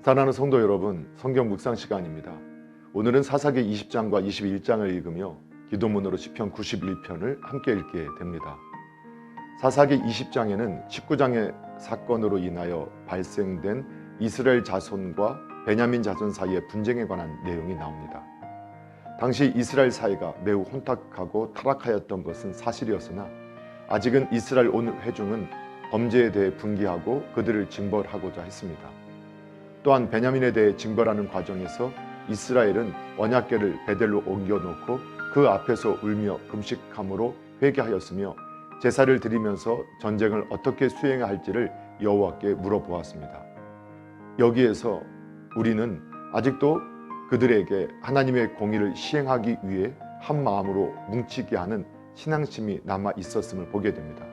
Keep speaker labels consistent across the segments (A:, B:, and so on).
A: 사랑하는 성도 여러분, 성경 묵상 시간입니다. 오늘은 사사기 20장과 21장을 읽으며 기도문으로 시편 91편을 함께 읽게 됩니다. 사사기 20장에는 19장의 사건으로 인하여 발생된 이스라엘 자손과 베냐민 자손 사이의 분쟁에 관한 내용이 나옵니다. 당시 이스라엘 사회가 매우 혼탁하고 타락하였던 것은 사실이었으나 아직은 이스라엘 온 회중은 범죄에 대해 분개하고 그들을 징벌하고자 했습니다. 또한 베냐민에 대해 징벌하는 과정에서 이스라엘은 언약궤를 베델로 옮겨놓고 그 앞에서 울며 금식함으로 회개하였으며 제사를 드리면서 전쟁을 어떻게 수행해야 할지를 여호와께 물어보았습니다. 여기에서 우리는 아직도 그들에게 하나님의 공의를 시행하기 위해 한 마음으로 뭉치게 하는 신앙심이 남아 있었음을 보게 됩니다.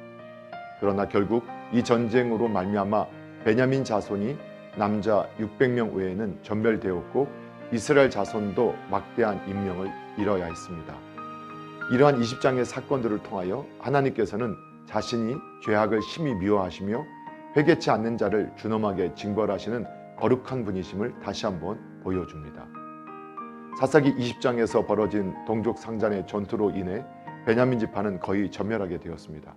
A: 그러나 결국 이 전쟁으로 말미암아 베냐민 자손이 남자 600명 외에는 전멸되었고 이스라엘 자손도 막대한 인명을 잃어야 했습니다. 이러한 20장의 사건들을 통하여 하나님께서는 자신이 죄악을 심히 미워하시며 회개치 않는 자를 준엄하게 징벌하시는 거룩한 분이심을 다시 한번 보여줍니다. 사사기 20장에서 벌어진 동족 상잔의 전투로 인해 베냐민 지파는 거의 전멸하게 되었습니다.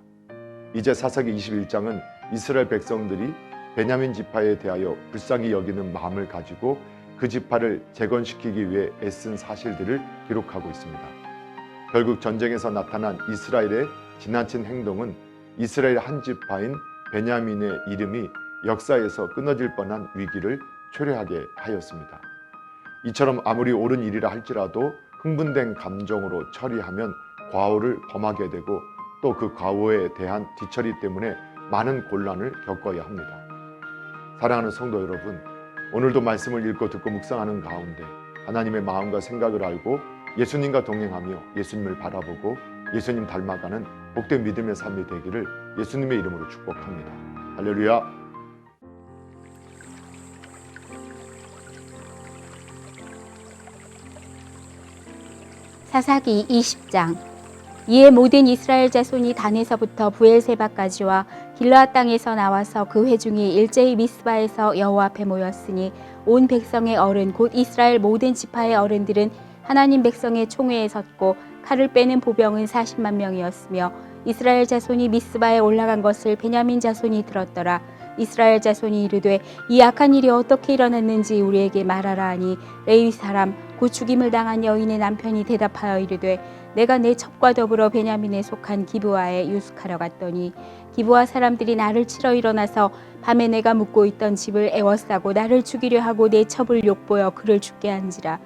A: 이제 사사기 21장은 이스라엘 백성들이 베냐민 지파에 대하여 불쌍히 여기는 마음을 가지고 그 지파를 재건시키기 위해 애쓴 사실들을 기록하고 있습니다. 결국 전쟁에서 나타난 이스라엘의 지나친 행동은 이스라엘 한 지파인 베냐민의 이름이 역사에서 끊어질 뻔한 위기를 초래하게 하였습니다. 이처럼 아무리 옳은 일이라 할지라도 흥분된 감정으로 처리하면 과오를 범하게 되고 또 그 과오에 대한 뒤처리 때문에 많은 곤란을 겪어야 합니다. 사랑하는 성도 여러분, 오늘도 말씀을 읽고 듣고 묵상하는 가운데 하나님의 마음과 생각을 알고 예수님과 동행하며 예수님을 바라보고 예수님 닮아가는 복된 믿음의 삶이 되기를 예수님의 이름으로 축복합니다. 할렐루야.
B: 사사기 20장. 이에 모든 이스라엘 자손이 단에서부터 부엘세바까지와 길르앗 땅에서 나와서 그 회중이 일제히 미스바에서 여호와 앞에 모였으니 온 백성의 어른 곧 이스라엘 모든 지파의 어른들은 하나님 백성의 총회에 섰고 칼을 빼는 보병은 40만 명이었으며 이스라엘 자손이 미스바에 올라간 것을 베냐민 자손이 들었더라. 이스라엘 자손이 이르되 이 악한 일이 어떻게 일어났는지 우리에게 말하라 하니 레위 사람 곧 죽임을 당한 여인의 남편이 대답하여 이르되 내가 내 첩과 더불어 베냐민에 속한 기브아에 유숙하러 갔더니 기브아 사람들이 나를 치러 일어나서 밤에 내가 묵고 있던 집을 애워싸고 나를 죽이려 하고 내 첩을 욕보여 그를 죽게 한지라.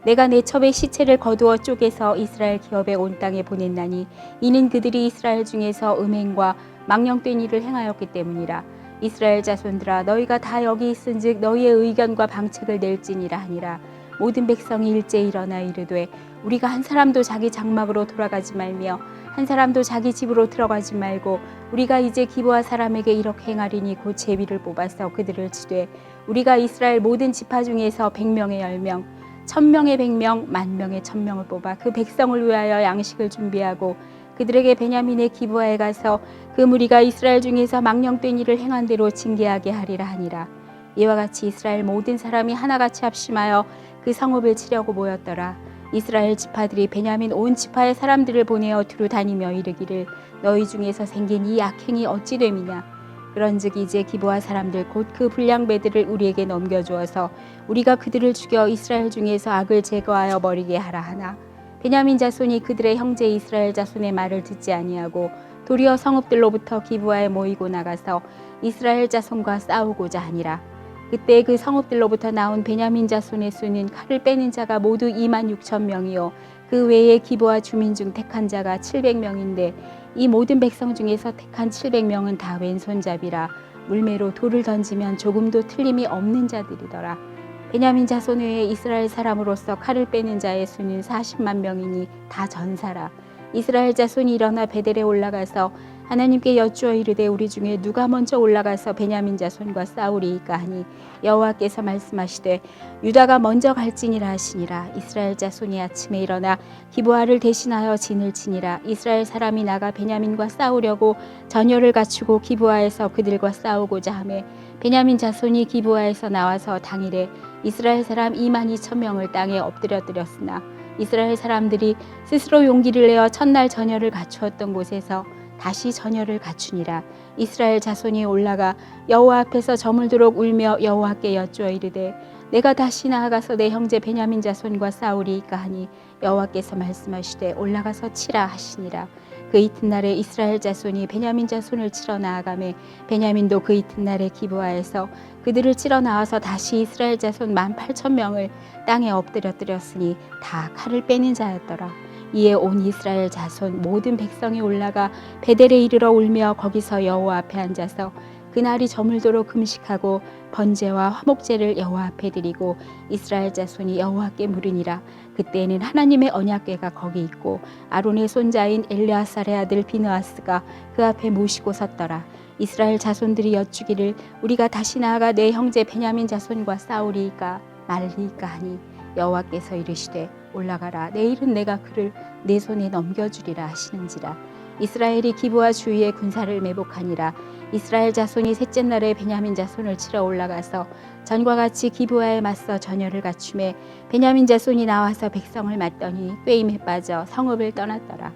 B: 내가 내 첩의 시체를 거두어 쪼개서 이스라엘 기업에 온 땅에 보냈나니 이는 그들이 이스라엘 중에서 음행과 망령된 일을 행하였기 때문이라. 이스라엘 자손들아 너희가 다 여기 있은즉 너희의 의견과 방책을 낼지니라 하니라. 모든 백성이 일제히 일어나 이르되 우리가 한 사람도 자기 장막으로 돌아가지 말며 한 사람도 자기 집으로 들어가지 말고 우리가 이제 기브아 사람에게 이렇게 행하리니 곧 제비를 뽑아서 그들을 치되 우리가 이스라엘 모든 지파 중에서 100명의 10명 1000명의 100명 10,000명의 1000명을 뽑아 그 백성을 위하여 양식을 준비하고 그들에게 베냐민의 기브아에 가서 그 무리가 이스라엘 중에서 망령된 일을 행한 대로 징계하게 하리라 하니라. 이와 같이 이스라엘 모든 사람이 하나같이 합심하여 그 성읍을 치려고 모였더라. 이스라엘 지파들이 베냐민 온 지파의 사람들을 보내어 두루 다니며 이르기를 너희 중에서 생긴 이 악행이 어찌 됨이냐. 그런즉 이제 기브아 사람들 곧 그 불량배들을 우리에게 넘겨주어서 우리가 그들을 죽여 이스라엘 중에서 악을 제거하여 버리게 하라 하나 베냐민 자손이 그들의 형제 이스라엘 자손의 말을 듣지 아니하고 도리어 성읍들로부터 기브아에 모이고 나가서 이스라엘 자손과 싸우고자 하니라. 그때 그 성읍들로부터 나온 베냐민 자손의 수는 칼을 빼는 자가 모두 26,000명이요 그 외에 기브아 주민 중 택한 자가 700명인데 이 모든 백성 중에서 택한 700명은 다 왼손잡이라 물매로 돌을 던지면 조금도 틀림이 없는 자들이더라. 베냐민 자손 외에 이스라엘 사람으로서 칼을 빼는 자의 수는 40만 명이니 다 전사라. 이스라엘 자손이 일어나 베델에 올라가서 하나님께 여쭈어 이르되 우리 중에 누가 먼저 올라가서 베냐민 자손과 싸우리이까 하니 여호와께서 말씀하시되 유다가 먼저 갈지니라 하시니라. 이스라엘 자손이 아침에 일어나 기브아를 대신하여 진을 치니라. 이스라엘 사람이 나가 베냐민과 싸우려고 전열을 갖추고 기브아에서 그들과 싸우고자 하매 베냐민 자손이 기브아에서 나와서 당일에 이스라엘 사람 2만 2천 명을 땅에 엎드려뜨렸으나 이스라엘 사람들이 스스로 용기를 내어 첫날 전열을 갖추었던 곳에서 다시 전열을 갖추니라. 이스라엘 자손이 올라가 여호와 앞에서 저물도록 울며 여호와께 여쭈어 이르되 내가 다시 나아가서 내 형제 베냐민 자손과 싸우리이까 하니 여호와께서 말씀하시되 올라가서 치라 하시니라. 그 이튿날에 이스라엘 자손이 베냐민 자손을 치러 나아가매 베냐민도 그 이튿날에 기브아에서 그들을 치러 나와서 다시 이스라엘 자손 18,000명을 땅에 엎드려뜨렸으니 다 칼을 빼는 자였더라. 이에 온 이스라엘 자손 모든 백성이 올라가 베델에 이르러 울며 거기서 여호와 앞에 앉아서 그날이 저물도록 금식하고 번제와 화목제를 여호와 앞에 드리고 이스라엘 자손이 여호와께 물으니라. 그때에는 하나님의 언약궤가 거기 있고 아론의 손자인 엘르아살의 아들 비느하스가 그 앞에 모시고 섰더라. 이스라엘 자손들이 여쭈기를 우리가 다시 나아가 내 형제 베냐민 자손과 싸우리이까 말리이까 하니 여호와께서 이르시되 올라가라. 내일은 내가 그를 내 손에 넘겨주리라 하시는지라. 이스라엘이 기브아 주위에 군사를 매복하니라. 이스라엘 자손이 셋째 날에 베냐민 자손을 치러 올라가서 전과 같이 기브아에 맞서 전열을 갖추매 베냐민 자손이 나와서 백성을 맞더니 꾀임에 빠져 성읍을 떠났더라.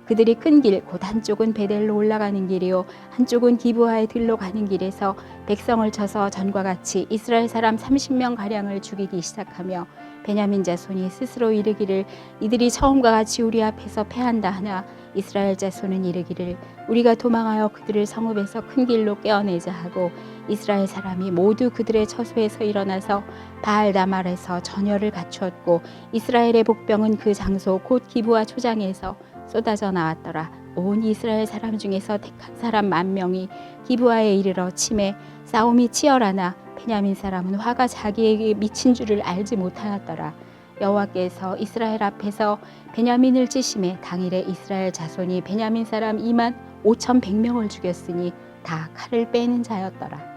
B: 그들이 큰 길 곧 한쪽은 베델로 올라가는 길이요 한쪽은 기브아에 들로 가는 길에서 백성을 쳐서 전과 같이 이스라엘 사람 30명 가량을 죽이기 시작하며 베냐민 자손이 스스로 이르기를 이들이 처음과 같이 우리 앞에서 패한다 하나 이스라엘 자손은 이르기를 우리가 도망하여 그들을 성읍에서 큰 길로 깨어내자 하고 이스라엘 사람이 모두 그들의 처소에서 일어나서 바알다말에서 전열을 갖추었고 이스라엘의 복병은 그 장소 곧 기브아 초장에서 쏟아져 나왔더라. 온 이스라엘 사람 중에서 택한 사람 10,000명이 기브아에 이르러 치매 싸움이 치열하나 베냐민 사람은 화가 자기에게 미친 줄을 알지 못하였더라. 여호와께서 이스라엘 앞에서 베냐민을 치심에 당일에 이스라엘 자손이 베냐민 사람 25,100명을 죽였으니 다 칼을 빼는 자였더라.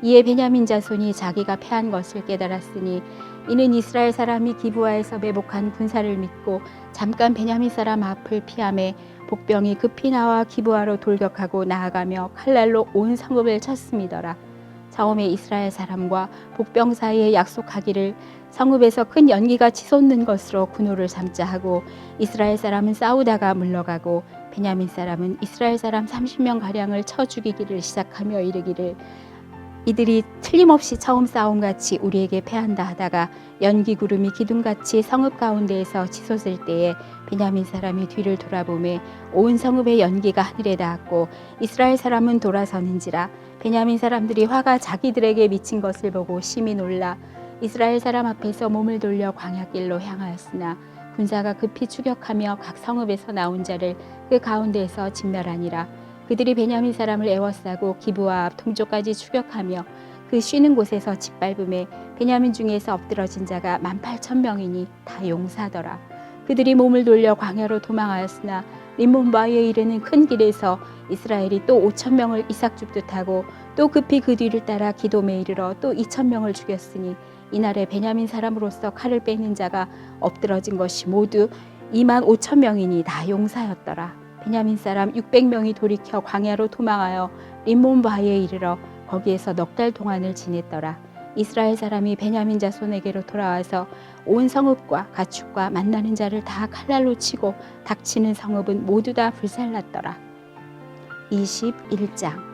B: 이에 베냐민 자손이 자기가 패한 것을 깨달았으니 이는 이스라엘 사람이 기브아에서 매복한 군사를 믿고 잠깐 베냐민 사람 앞을 피하매 복병이 급히 나와 기브아로 돌격하고 나아가며 칼날로 온 성읍을 쳤음이더라. 처음에 이스라엘 사람과 복병 사이에 약속하기를 성읍에서 큰 연기가 치솟는 것으로 군호를 삼자 하고 이스라엘 사람은 싸우다가 물러가고 베냐민 사람은 이스라엘 사람 30명 가량을 쳐 죽이기를 시작하며 이르기를 이들이 틀림없이 처음 싸움같이 우리에게 패한다 하다가 연기 구름이 기둥같이 성읍 가운데에서 치솟을 때에 베냐민 사람이 뒤를 돌아보매 온 성읍의 연기가 하늘에 닿았고 이스라엘 사람은 돌아서는지라. 베냐민 사람들이 화가 자기들에게 미친 것을 보고 심히 놀라 이스라엘 사람 앞에서 몸을 돌려 광야길로 향하였으나 군사가 급히 추격하며 각 성읍에서 나온 자를 그 가운데에서 진멸하니라. 그들이 베냐민 사람을 에워싸고 기브아 앞 동쪽까지 추격하며 그 쉬는 곳에서 짓밟음에 베냐민 중에서 엎드러진 자가 18,000명이니 다 용사더라. 그들이 몸을 돌려 광야로 도망하였으나 림몬바위에 이르는 큰 길에서 이스라엘이 또 5,000명을 이삭 줍듯 하고 또 급히 그 뒤를 따라 기돔에 이르러 또 2,000명을 죽였으니 이날에 베냐민 사람으로서 칼을 빼는 자가 엎드러진 것이 모두 25,000명이니 다 용사였더라. 베냐민 사람 600명이 돌이켜 광야로 도망하여 림몬바위에 이르러 거기에서 넉 달 동안을 지냈더라. 이스라엘 사람이 베냐민 자손에게로 돌아와서 온 성읍과 가축과 만나는 자를 다 칼날로 치고 닥치는 성읍은 모두 다 불살랐더라. 21장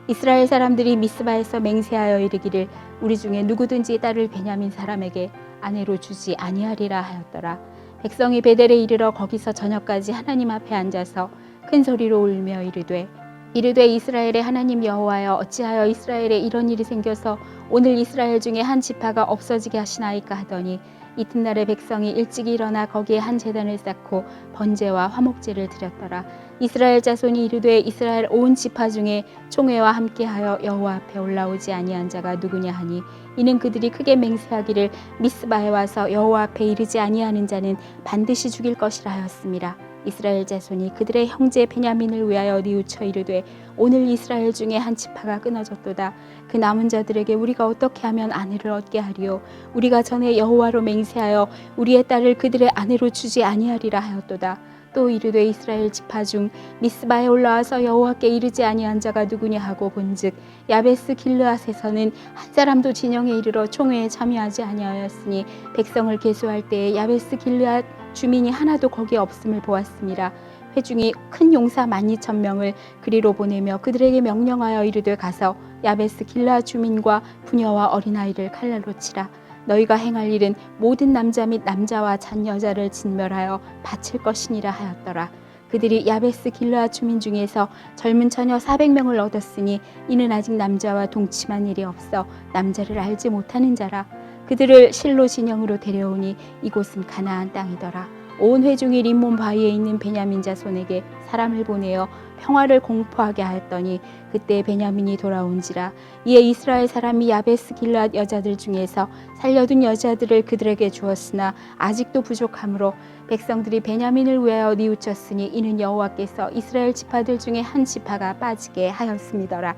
B: 이스라엘 사람들이 미스바에서 맹세하여 이르기를 우리 중에 누구든지 딸을 베냐민 사람에게 아내로 주지 아니하리라 하였더라. 백성이 베델에 이르러 거기서 저녁까지 하나님 앞에 앉아서 큰 소리로 울며 이르되 이스라엘의 하나님 여호와여 어찌하여 이스라엘에 이런 일이 생겨서 오늘 이스라엘 중에 한 지파가 없어지게 하시나이까 하더니 이튿날에 백성이 일찍 일어나 거기에 한 제단을 쌓고 번제와 화목제를 드렸더라. 이스라엘 자손이 이르되 이스라엘 온 지파 중에 총회와 함께하여 여호와 앞에 올라오지 아니한 자가 누구냐 하니 이는 그들이 크게 맹세하기를 미스바에 와서 여호와 앞에 이르지 아니하는 자는 반드시 죽일 것이라 하였음이라. 이스라엘 자손이 그들의 형제 베냐민을 위하여 뉘우쳐 이르되 오늘 이스라엘 중에 한 지파가 끊어졌도다. 그 남은 자들에게 우리가 어떻게 하면 아내를 얻게 하리요? 우리가 전에 여호와로 맹세하여 우리의 딸을 그들의 아내로 주지 아니하리라 하였도다. 또 이르되 이스라엘 지파 중 미스바에 올라와서 여호와께 이르지 아니한 자가 누구냐 하고 본즉 야베스 길르앗에서는 한 사람도 진영에 이르러 총회에 참여하지 아니하였으니 백성을 계수할 때에 야베스 길르앗 주민이 하나도 거기에 없음을 보았습니다. 회중이 큰 용사 12,000명을 그리로 보내며 그들에게 명령하여 이르되 가서 야베스 길르앗 주민과 부녀와 어린아이를 칼날로 치라. 너희가 행할 일은 모든 남자 및 남자와 잔 여자를 진멸하여 바칠 것이니라 하였더라. 그들이 야베스 길르앗 주민 중에서 젊은 처녀 400명을 얻었으니 이는 아직 남자와 동침한 일이 없어 남자를 알지 못하는 자라. 그들을 실로 진영으로 데려오니 이곳은 가나안 땅이더라. 온 회중이 림몬 바위에 있는 베냐민 자손에게 사람을 보내어 평화를 공포하게 하였더니 그때 베냐민이 돌아온지라. 이에 이스라엘 사람이 야베스 길르앗 여자들 중에서 살려둔 여자들을 그들에게 주었으나 아직도 부족하므로 백성들이 베냐민을 위하여 뉘우쳤으니 이는 여호와께서 이스라엘 지파들 중에 한 지파가 빠지게 하였음이더라.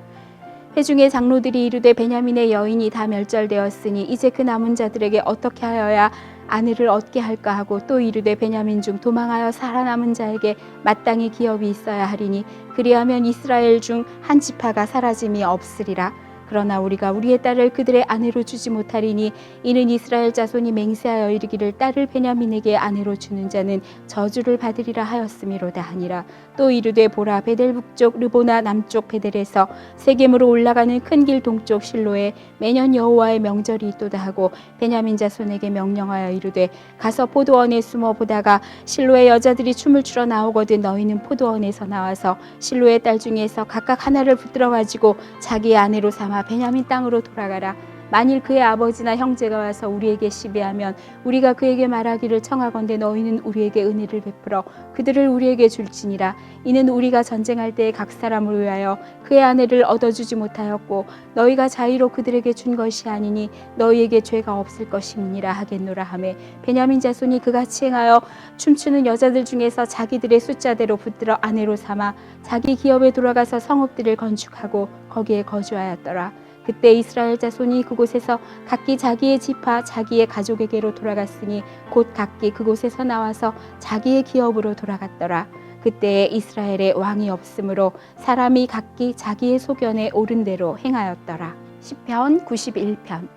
B: 회중의 장로들이 이르되 베냐민의 여인이 다 멸절되었으니 이제 그 남은 자들에게 어떻게 하여야 아내를 얻게 할까 하고 또 이르되 베냐민 중 도망하여 살아남은 자에게 마땅히 기업이 있어야 하리니 그리하면 이스라엘 중 한 지파가 사라짐이 없으리라. 그러나 우리가 우리의 딸을 그들의 아내로 주지 못하리니 이는 이스라엘 자손이 맹세하여 이르기를 딸을 베냐민에게 아내로 주는 자는 저주를 받으리라 하였음이로다 하니라. 또 이르되 보라 베델 북쪽 르보나 남쪽 베델에서 세겜으로 올라가는 큰 길 동쪽 실로에 매년 여호와의 명절이 있도다 하고 베냐민 자손에게 명령하여 이르되 가서 포도원에 숨어 보다가 실로의 여자들이 춤을 추러 나오거든 너희는 포도원에서 나와서 실로의 딸 중에서 각각 하나를 붙들어 가지고 자기의 아내로 삼아 베냐민 땅으로 돌아가라. 만일 그의 아버지나 형제가 와서 우리에게 시비하면 우리가 그에게 말하기를 청하건대 너희는 우리에게 은혜를 베풀어 그들을 우리에게 줄지니라. 이는 우리가 전쟁할 때에 각 사람을 위하여 그의 아내를 얻어주지 못하였고 너희가 자의로 그들에게 준 것이 아니니 너희에게 죄가 없을 것임이니라 하겠노라 하매 베냐민 자손이 그같이 행하여 춤추는 여자들 중에서 자기들의 숫자대로 붙들어 아내로 삼아 자기 기업에 돌아가서 성읍들을 건축하고 거기에 거주하였더라. 그때 이스라엘 자손이 그곳에서 각기 자기의 지파 자기의 가족에게로 돌아갔으니 곧 각기 그곳에서 나와서 자기의 기업으로 돌아갔더라. 그때에 이스라엘에 왕이 없으므로 사람이 각기 자기의 소견에 옳은 대로 행하였더라. 시편 91편.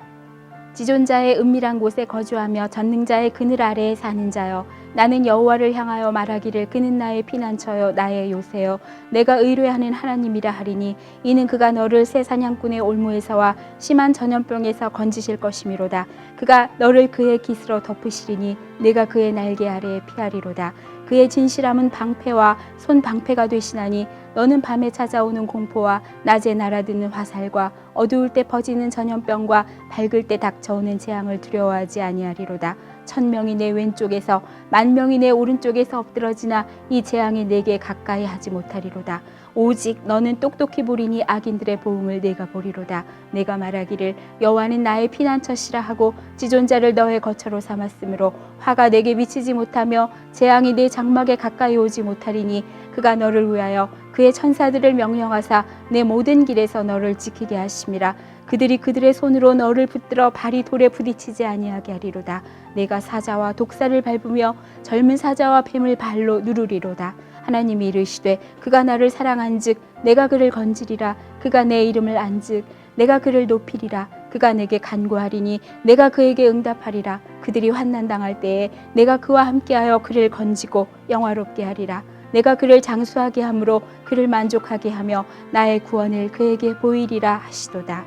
B: 지존자의 은밀한 곳에 거주하며 전능자의 그늘 아래에 사는 자여 나는 여호와를 향하여 말하기를 그는 나의 피난처요 나의 요새요 내가 의뢰하는 하나님이라 하리니 이는 그가 너를 새 사냥꾼의 올무에서와 심한 전염병에서 건지실 것이미로다. 그가 너를 그의 깃으로 덮으시리니 내가 그의 날개 아래에 피하리로다. 그의 진실함은 방패와 손 방패가 되시나니 너는 밤에 찾아오는 공포와 낮에 날아드는 화살과 어두울 때 퍼지는 전염병과 밝을 때 닥쳐오는 재앙을 두려워하지 아니하리로다. 1000명이 내 왼쪽에서 10,000명이 내 오른쪽에서 엎드러지나 이 재앙이 내게 가까이 하지 못하리로다. 오직 너는 똑똑히 보리니 악인들의 보응을 내가 보리로다. 내가 말하기를 여호와는 나의 피난처시라 하고 지존자를 너의 거처로 삼았으므로 화가 내게 미치지 못하며 재앙이 내 장막에 가까이 오지 못하리니 그가 너를 위하여 그의 천사들을 명령하사 내 모든 길에서 너를 지키게 하심이라. 그들이 그들의 손으로 너를 붙들어 발이 돌에 부딪히지 아니하게 하리로다. 내가 사자와 독사를 밟으며 젊은 사자와 뱀을 발로 누르리로다. 하나님이 이르시되 그가 나를 사랑한즉 내가 그를 건지리라. 그가 내 이름을 안즉 내가 그를 높이리라. 그가 내게 간구하리니 내가 그에게 응답하리라. 그들이 환난 당할 때에 내가 그와 함께하여 그를 건지고 영화롭게 하리라. 내가 그를 장수하게 함으로 그를 만족하게 하며 나의 구원을 그에게 보이리라 하시도다.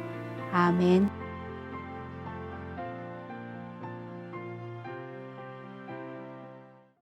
B: 아멘.